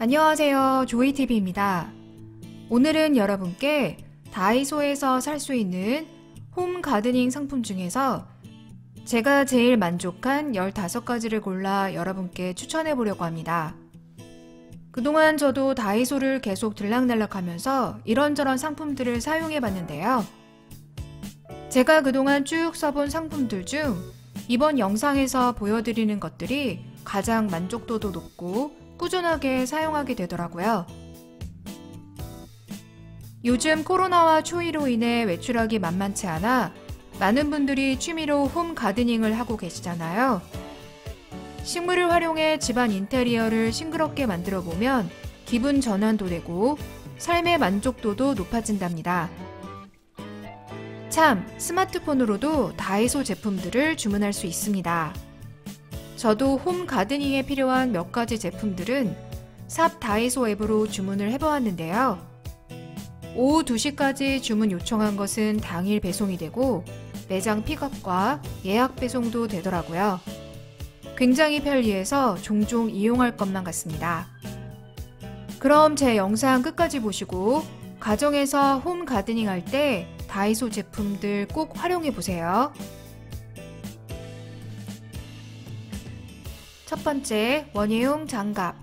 안녕하세요. 조이TV입니다. 오늘은 여러분께 다이소에서 살 수 있는 홈 가드닝 상품 중에서 제가 제일 만족한 15가지를 골라 여러분께 추천해 보려고 합니다. 그동안 저도 다이소를 계속 들락날락 하면서 이런저런 상품들을 사용해 봤는데요. 제가 그동안 쭉 써본 상품들 중 이번 영상에서 보여드리는 것들이 가장 만족도도 높고 꾸준하게 사용하게 되더라고요. 요즘 코로나와 추위로 인해 외출하기 만만치 않아 많은 분들이 취미로 홈 가드닝을 하고 계시잖아요. 식물을 활용해 집안 인테리어를 싱그럽게 만들어 보면 기분 전환도 되고 삶의 만족도도 높아진답니다. 참, 스마트폰으로도 다이소 제품들을 주문할 수 있습니다. 저도 홈 가드닝에 필요한 몇 가지 제품들은 샵 다이소 앱으로 주문을 해보았는데요. 오후 2시까지 주문 요청한 것은 당일 배송이 되고 매장 픽업과 예약 배송도 되더라고요. 굉장히 편리해서 종종 이용할 것만 같습니다. 그럼 제 영상 끝까지 보시고 가정에서 홈 가드닝 할 때 다이소 제품들 꼭 활용해 보세요. 첫 번째, 원예용 장갑.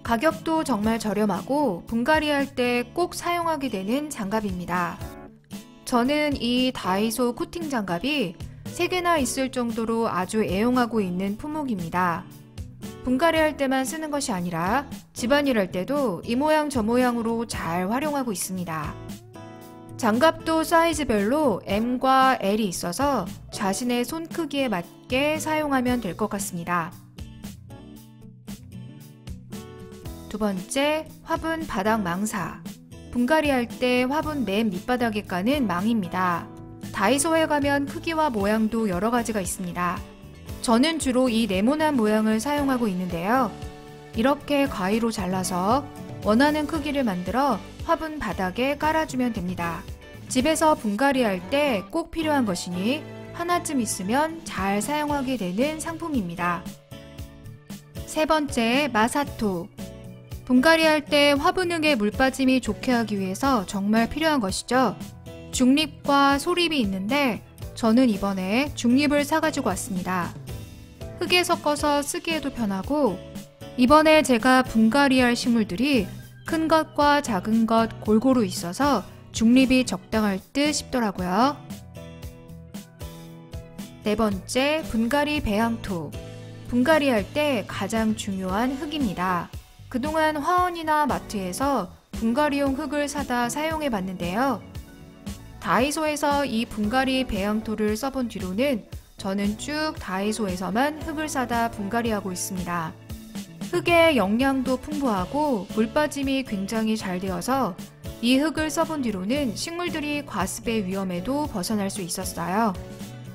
가격도 정말 저렴하고 분갈이 할 때 꼭 사용하게 되는 장갑입니다. 저는 이 다이소 코팅 장갑이 3개나 있을 정도로 아주 애용하고 있는 품목입니다. 분갈이 할 때만 쓰는 것이 아니라 집안일 할 때도 이 모양 저 모양으로 잘 활용하고 있습니다. 장갑도 사이즈별로 M과 L이 있어서 자신의 손 크기에 맞게 사용하면 될 것 같습니다. 두 번째, 화분 바닥 망사. 분갈이 할 때 화분 맨 밑바닥에 까는 망입니다. 다이소에 가면 크기와 모양도 여러 가지가 있습니다. 저는 주로 이 네모난 모양을 사용하고 있는데요. 이렇게 가위로 잘라서 원하는 크기를 만들어 화분 바닥에 깔아주면 됩니다. 집에서 분갈이 할 때 꼭 필요한 것이니 하나쯤 있으면 잘 사용하게 되는 상품입니다. 세 번째, 마사토. 분갈이 할 때 화분흙에 물 빠짐이 좋게 하기 위해서 정말 필요한 것이죠. 중립과 소립이 있는데 저는 이번에 중립을 사가지고 왔습니다. 흙에 섞어서 쓰기에도 편하고 이번에 제가 분갈이 할 식물들이 큰 것과 작은 것 골고루 있어서 중립이 적당할 듯 싶더라고요. 네 번째, 분갈이 배양토. 분갈이 할 때 가장 중요한 흙입니다. 그동안 화원이나 마트에서 분갈이용 흙을 사다 사용해 봤는데요. 다이소에서 이 분갈이 배양토를 써본 뒤로는 저는 쭉 다이소에서만 흙을 사다 분갈이하고 있습니다. 흙의 영양도 풍부하고 물빠짐이 굉장히 잘 되어서 이 흙을 써본 뒤로는 식물들이 과습의 위험에도 벗어날 수 있었어요.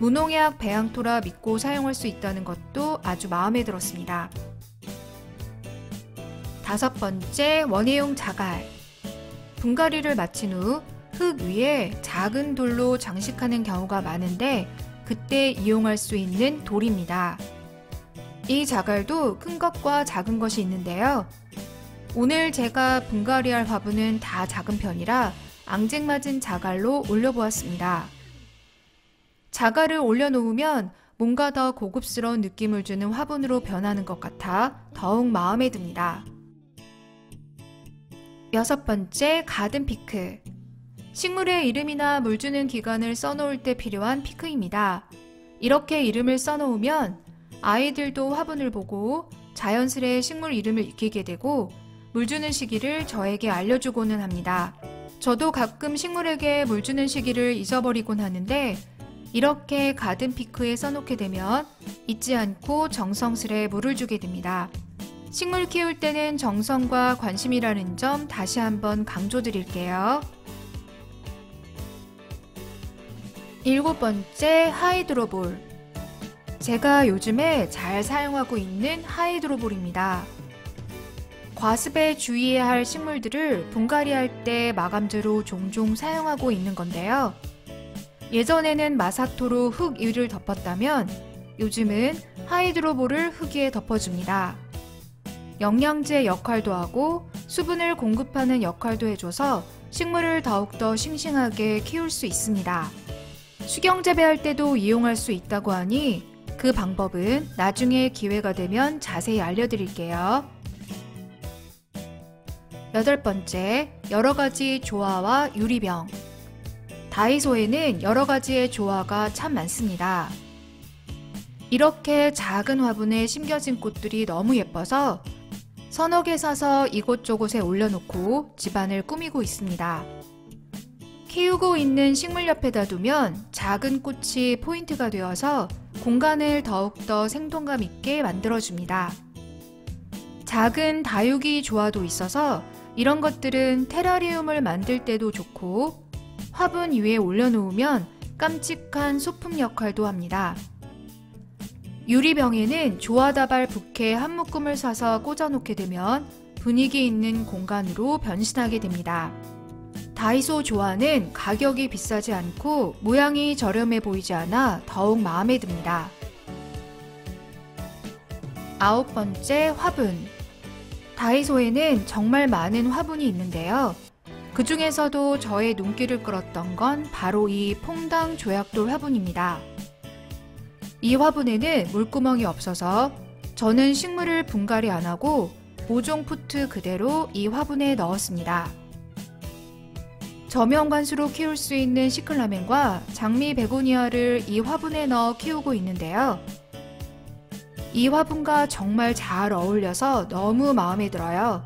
무농약 배양토라 믿고 사용할 수 있다는 것도 아주 마음에 들었습니다. 다섯 번째, 원예용 자갈. 분갈이를 마친 후 흙 위에 작은 돌로 장식하는 경우가 많은데 그때 이용할 수 있는 돌입니다. 이 자갈도 큰 것과 작은 것이 있는데요. 오늘 제가 분갈이할 화분은 다 작은 편이라 앙증맞은 자갈로 올려보았습니다. 자갈을 올려놓으면 뭔가 더 고급스러운 느낌을 주는 화분으로 변하는 것 같아 더욱 마음에 듭니다. 여섯 번째, 가든 피크. 식물의 이름이나 물 주는 기간을 써놓을 때 필요한 피크입니다. 이렇게 이름을 써놓으면 아이들도 화분을 보고 자연스레 식물 이름을 익히게 되고 물 주는 시기를 저에게 알려주고는 합니다. 저도 가끔 식물에게 물 주는 시기를 잊어버리곤 하는데 이렇게 가든 피크에 써놓게 되면 잊지 않고 정성스레 물을 주게 됩니다. 식물 키울 때는 정성과 관심이라는 점 다시 한번 강조드릴게요. 일곱 번째, 하이드로볼. 제가 요즘에 잘 사용하고 있는 하이드로볼입니다. 과습에 주의해야 할 식물들을 분갈이 할 때 마감재로 종종 사용하고 있는 건데요. 예전에는 마사토로 흙 위를 덮었다면 요즘은 하이드로볼을 흙 위에 덮어줍니다. 영양제 역할도 하고 수분을 공급하는 역할도 해줘서 식물을 더욱더 싱싱하게 키울 수 있습니다. 수경 재배할 때도 이용할 수 있다고 하니 그 방법은 나중에 기회가 되면 자세히 알려드릴게요. 8번째, 여러가지 조화와 유리병. 다이소에는 여러가지의 조화가 참 많습니다. 이렇게 작은 화분에 심겨진 꽃들이 너무 예뻐서 서너 개 사서 이곳저곳에 올려놓고 집안을 꾸미고 있습니다. 키우고 있는 식물 옆에다 두면 작은 꽃이 포인트가 되어서 공간을 더욱더 생동감 있게 만들어줍니다. 작은 다육이 조화도 있어서 이런 것들은 테라리움을 만들 때도 좋고 화분 위에 올려놓으면 깜찍한 소품 역할도 합니다. 유리병에는 조화다발 부케 한 묶음을 사서 꽂아놓게 되면 분위기 있는 공간으로 변신하게 됩니다. 다이소 조화는 가격이 비싸지 않고 모양이 저렴해 보이지 않아 더욱 마음에 듭니다. 9번째, 화분. 다이소에는 정말 많은 화분이 있는데요. 그 중에서도 저의 눈길을 끌었던 건 바로 이 퐁당 조약돌 화분입니다. 이 화분에는 물구멍이 없어서 저는 식물을 분갈이 안 하고 모종 포트 그대로 이 화분에 넣었습니다. 저면관수로 키울 수 있는 시클라멘과 장미 베고니아를 이 화분에 넣어 키우고 있는데요. 이 화분과 정말 잘 어울려서 너무 마음에 들어요.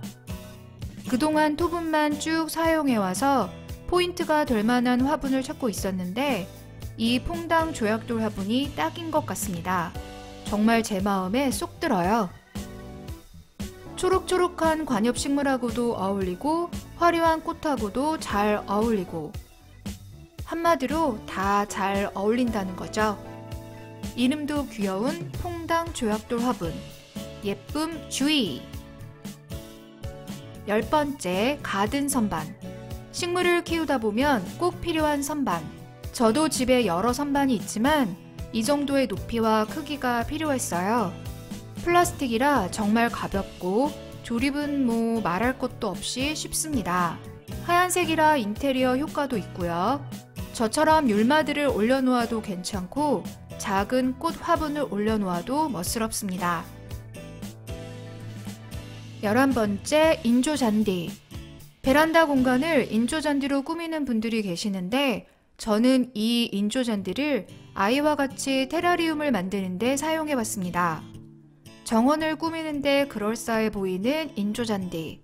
그동안 토분만 쭉 사용해와서 포인트가 될 만한 화분을 찾고 있었는데 이 퐁당 조약돌 화분이 딱인 것 같습니다. 정말 제 마음에 쏙 들어요. 초록초록한 관엽식물하고도 어울리고 화려한 꽃하고도 잘 어울리고 한마디로 다 잘 어울린다는 거죠. 이름도 귀여운 퐁당 조약돌 화분. 예쁨 주의! 10번째, 가든 선반. 식물을 키우다 보면 꼭 필요한 선반. 저도 집에 여러 선반이 있지만 이 정도의 높이와 크기가 필요했어요. 플라스틱이라 정말 가볍고 조립은 뭐 말할 것도 없이 쉽습니다. 하얀색이라 인테리어 효과도 있고요. 저처럼 율마들을 올려놓아도 괜찮고 작은 꽃 화분을 올려놓아도 멋스럽습니다. 11번째, 인조잔디. 베란다 공간을 인조잔디로 꾸미는 분들이 계시는데 저는 이 인조잔디를 아이와 같이 테라리움을 만드는 데 사용해봤습니다. 정원을 꾸미는데 그럴싸해 보이는 인조잔디.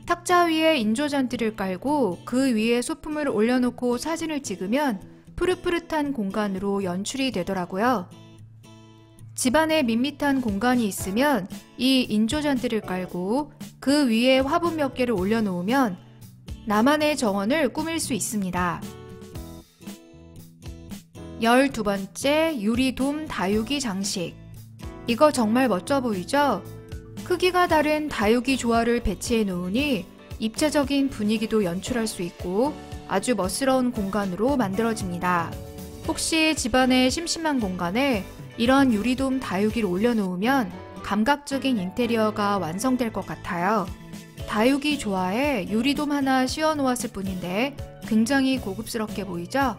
탁자 위에 인조잔디를 깔고 그 위에 소품을 올려놓고 사진을 찍으면 푸릇푸릇한 공간으로 연출이 되더라고요. 집안에 밋밋한 공간이 있으면 이 인조잔디를 깔고 그 위에 화분 몇 개를 올려놓으면 나만의 정원을 꾸밀 수 있습니다. 12번째, 유리돔 다육이 장식. 이거 정말 멋져 보이죠? 크기가 다른 다육이 조화를 배치해 놓으니 입체적인 분위기도 연출할 수 있고 아주 멋스러운 공간으로 만들어집니다. 혹시 집안에 심심한 공간에 이런 유리돔 다육이를 올려놓으면 감각적인 인테리어가 완성될 것 같아요. 다육이 조화에 유리돔 하나 씌워 놓았을 뿐인데 굉장히 고급스럽게 보이죠?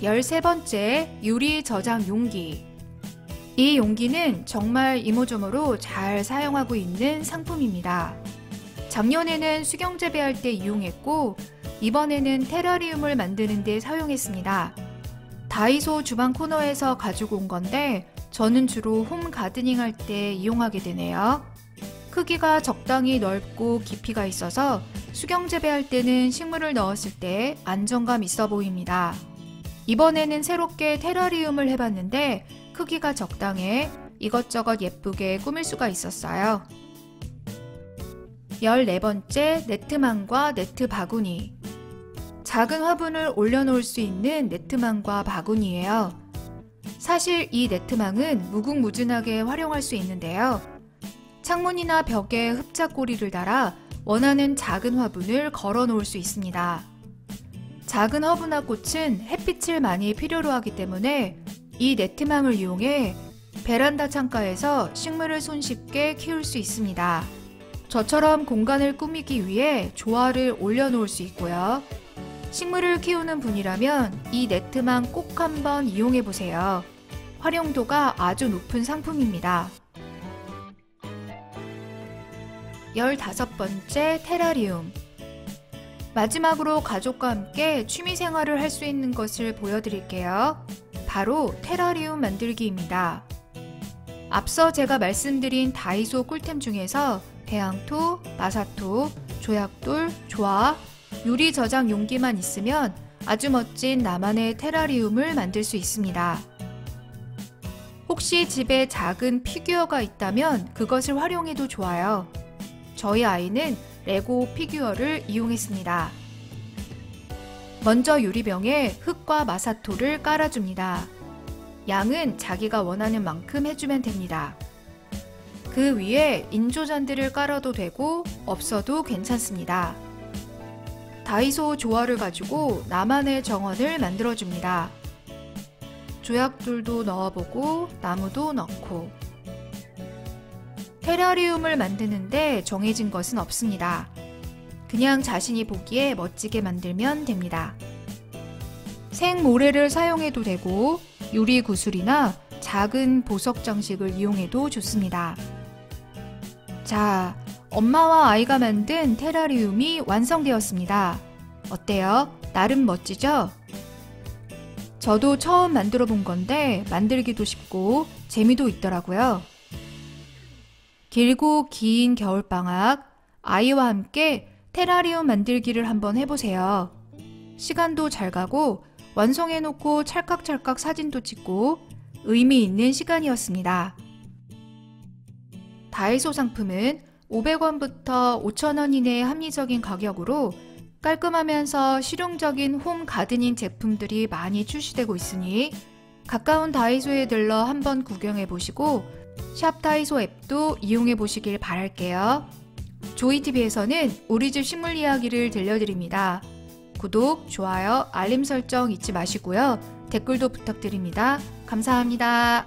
13번째, 유리 저장 용기. 이 용기는 정말 이모저모로 잘 사용하고 있는 상품입니다. 작년에는 수경 재배할 때 이용했고 이번에는 테라리움을 만드는 데 사용했습니다. 다이소 주방 코너에서 가지고 온 건데 저는 주로 홈 가드닝 할 때 이용하게 되네요. 크기가 적당히 넓고 깊이가 있어서 수경 재배할 때는 식물을 넣었을 때 안정감 있어 보입니다. 이번에는 새롭게 테라리움을 해봤는데 크기가 적당해 이것저것 예쁘게 꾸밀 수가 있었어요. 14번째, 네트망과 네트 바구니. 작은 화분을 올려놓을 수 있는 네트망과 바구니예요. 사실 이 네트망은 무궁무진하게 활용할 수 있는데요. 창문이나 벽에 흡자꼬리를 달아 원하는 작은 화분을 걸어 놓을 수 있습니다. 작은 허브나 꽃은 햇빛을 많이 필요로 하기 때문에 이 네트망을 이용해 베란다 창가에서 식물을 손쉽게 키울 수 있습니다. 저처럼 공간을 꾸미기 위해 조화를 올려놓을 수 있고요. 식물을 키우는 분이라면 이 네트만 꼭 한번 이용해보세요. 활용도가 아주 높은 상품입니다. 15번째, 테라리움. 마지막으로 가족과 함께 취미생활을 할 수 있는 것을 보여드릴게요. 바로 테라리움 만들기입니다. 앞서 제가 말씀드린 다이소 꿀템 중에서 배양토, 마사토, 조약돌, 조화, 유리 저장 용기만 있으면 아주 멋진 나만의 테라리움을 만들 수 있습니다. 혹시 집에 작은 피규어가 있다면 그것을 활용해도 좋아요. 저희 아이는 레고 피규어를 이용했습니다. 먼저 유리병에 흙과 마사토를 깔아줍니다. 양은 자기가 원하는 만큼 해주면 됩니다. 그 위에 인조잔디를 깔아도 되고 없어도 괜찮습니다. 다이소 조화를 가지고 나만의 정원을 만들어줍니다. 조약돌도 넣어보고 나무도 넣고. 테라리움을 만드는데 정해진 것은 없습니다. 그냥 자신이 보기에 멋지게 만들면 됩니다. 생모래를 사용해도 되고 유리 구슬이나 작은 보석 장식을 이용해도 좋습니다. 자, 엄마와 아이가 만든 테라리움이 완성되었습니다. 어때요? 나름 멋지죠? 저도 처음 만들어 본 건데 만들기도 쉽고 재미도 있더라고요. 길고 긴 겨울방학, 아이와 함께 테라리움 만들기를 한번 해보세요. 시간도 잘 가고 완성해놓고 찰칵찰칵 사진도 찍고 의미 있는 시간이었습니다. 다이소 상품은 500원부터 5,000원 이내의 합리적인 가격으로 깔끔하면서 실용적인 홈 가드닝 제품들이 많이 출시되고 있으니 가까운 다이소에 들러 한번 구경해보시고 샵 다이소 앱도 이용해보시길 바랄게요. 조이TV에서는 우리 집 식물 이야기를 들려드립니다. 구독, 좋아요, 알림 설정 잊지 마시고요. 댓글도 부탁드립니다. 감사합니다.